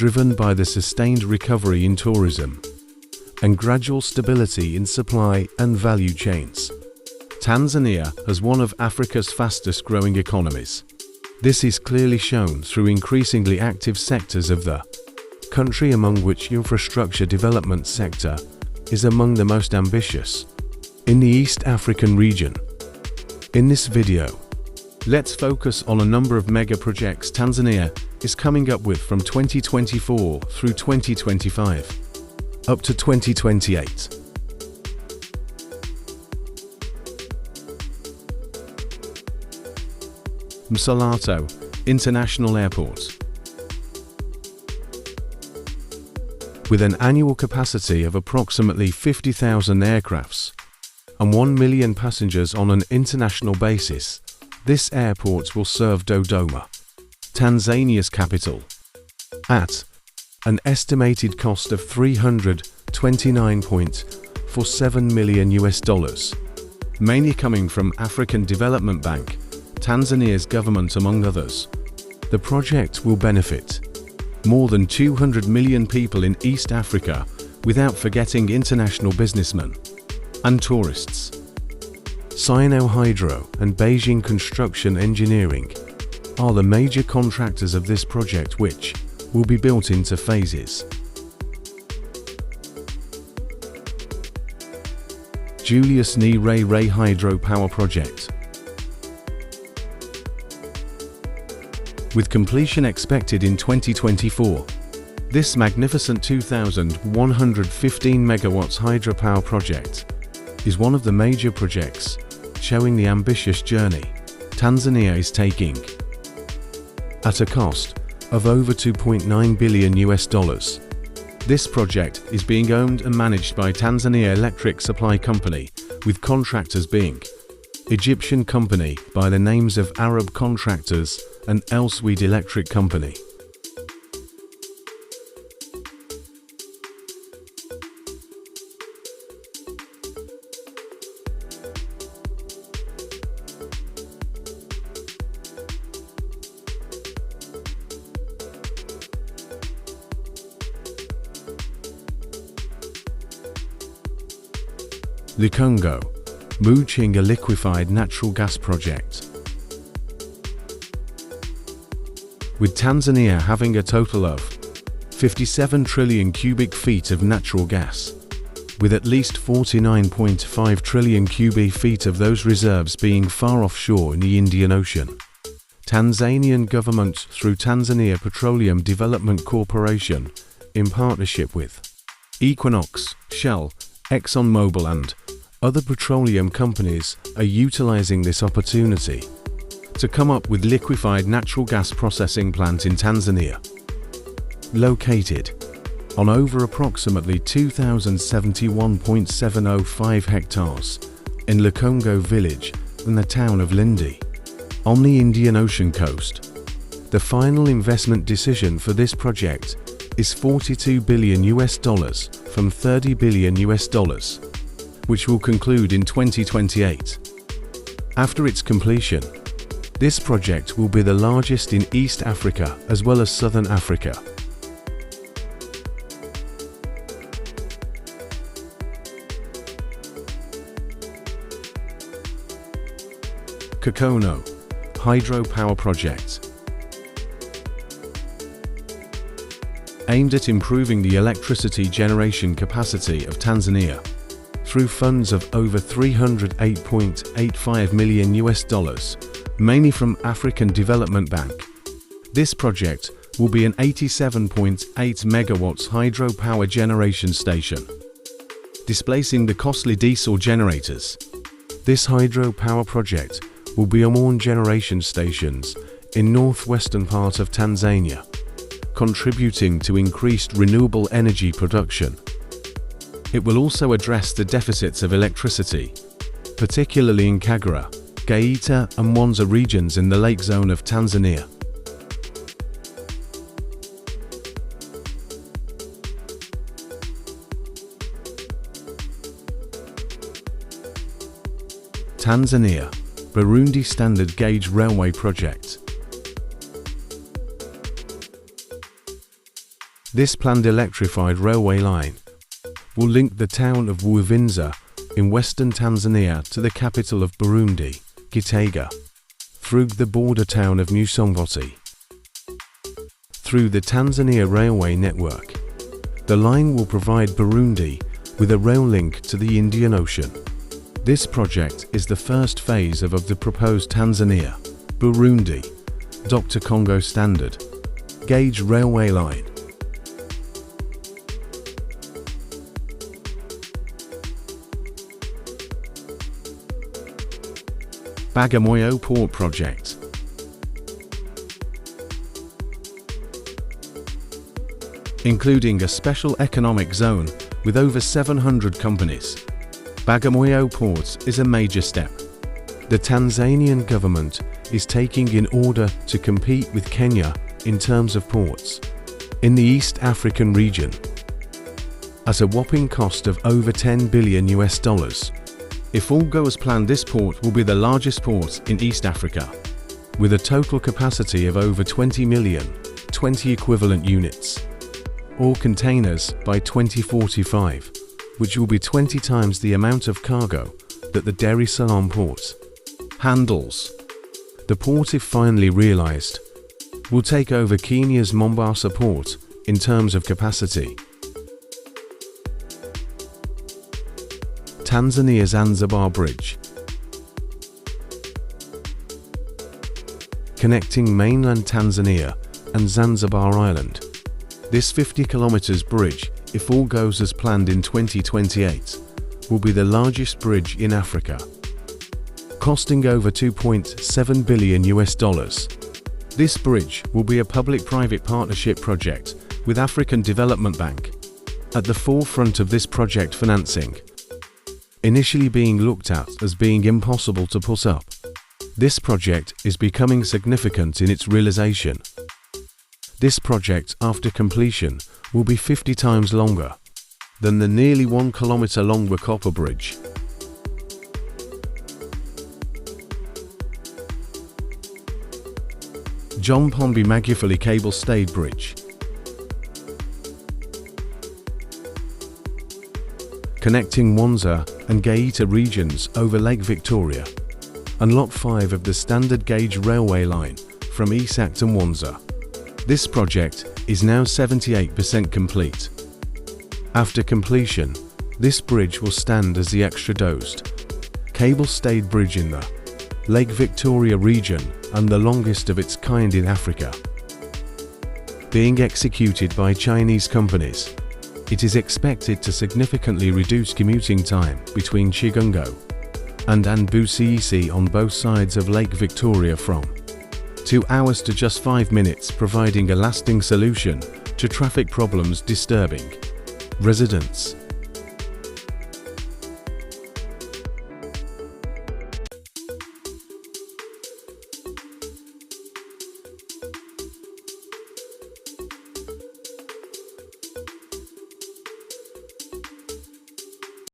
driven by the sustained recovery in tourism and gradual stability in supply and value chains. Tanzania has one of Africa's fastest growing economies. This is clearly shown through increasingly active sectors of the country, among which infrastructure development sector is among the most ambitious in the East African region. In this video, let's focus on a number of mega projects Tanzania is coming up with from 2024 through 2025, up to 2028. Msalato International Airport. With an annual capacity of approximately 50,000 aircrafts and 1 million passengers on an international basis, this airport will serve Dodoma, Tanzania's capital, at an estimated cost of $329.47 million, mainly coming from African Development Bank, Tanzania's government, among others. The project will benefit more than 200 million people in East Africa, without forgetting international businessmen and tourists. Sino Hydro and Beijing Construction Engineering are the major contractors of this project, which will be built into phases. Julius Nyerere hydropower project. With completion expected in 2024, this magnificent 2,115 megawatts hydropower project is one of the major projects showing the ambitious journey Tanzania is taking. At a cost of over $2.9 billion, this project is being owned and managed by Tanzania Electric Supply Company, with contractors being Egyptian company by the names of Arab Contractors and El Swede Electric Company. Lukongo Muinga liquefied natural gas project. With Tanzania having a total of 57 trillion cubic feet of natural gas, with at least 49.5 trillion cubic feet of those reserves being far offshore in the Indian Ocean, Tanzanian government through Tanzania Petroleum Development Corporation, in partnership with Equinox, Shell, ExxonMobil and other petroleum companies, are utilizing this opportunity to come up with liquefied natural gas processing plant in Tanzania, located on over approximately 2,071.705 hectares in Lukongo village in the town of Lindi, on the Indian Ocean coast. The final investment decision for this project is $42 billion from $30 billion, which will conclude in 2028. After its completion, this project will be the largest in East Africa as well as Southern Africa. Cono hydropower project. Aimed at improving the electricity generation capacity of Tanzania through funds of over $308.85 million, mainly from African Development Bank. This project will be an 87.8 megawatts hydropower generation station, displacing the costly diesel generators. This hydropower project will be on generation stations in northwestern part of Tanzania, contributing to increased renewable energy production. It will also address the deficits of electricity, particularly in Kagera, Geita and Mwanza regions in the lake zone of Tanzania. Tanzania-Burundi standard gauge railway project. This planned electrified railway line will link the town of Uvinza in western Tanzania to the capital of Burundi, Gitega, through the border town of Musongati. Through the Tanzania railway network, the line will provide Burundi with a rail link to the Indian Ocean. This project is the first phase of the proposed Tanzania-Burundi Dr. Congo standard gauge railway line. Bagamoyo Port Project. Including a special economic zone with over 700 companies, Bagamoyo Port is a major step the Tanzanian government is taking in order to compete with Kenya in terms of ports in the East African region. At a whopping cost of over $10 billion. If all goes as planned, this port will be the largest port in East Africa, with a total capacity of over 20 million 20 equivalent units, or containers by 2045, which will be 20 times the amount of cargo that the Dar es Salaam port handles. The port, if finally realized, will take over Kenya's Mombasa port in terms of capacity. Tanzania-Zanzibar Bridge. Connecting mainland Tanzania and Zanzibar Island. This 50 km bridge, if all goes as planned in 2028, will be the largest bridge in Africa, costing over $2.7 billion. This bridge will be a public-private partnership project with African Development Bank at the forefront of this project financing. Initially being looked at as being impossible to put up, this project is becoming significant in its realization. This project, after completion, will be 50 times longer than the nearly 1 kilometer long Copper Bridge. Pombe Magufuli Cablestay Bridge. Connecting Mwanza and Geita regions over Lake Victoria, and Lot 5 of the standard gauge railway line from Isak to Mwanza. This project is now 78% complete. After completion, this bridge will stand as the extra-dosed Cablestay Bridge in the Lake Victoria region and the longest of its kind in Africa. Being executed by Chinese companies, it is expected to significantly reduce commuting time between Chigungo and Anbusiisi on both sides of Lake Victoria from 2 hours to just 5 minutes, providing a lasting solution to traffic problems disturbing residents.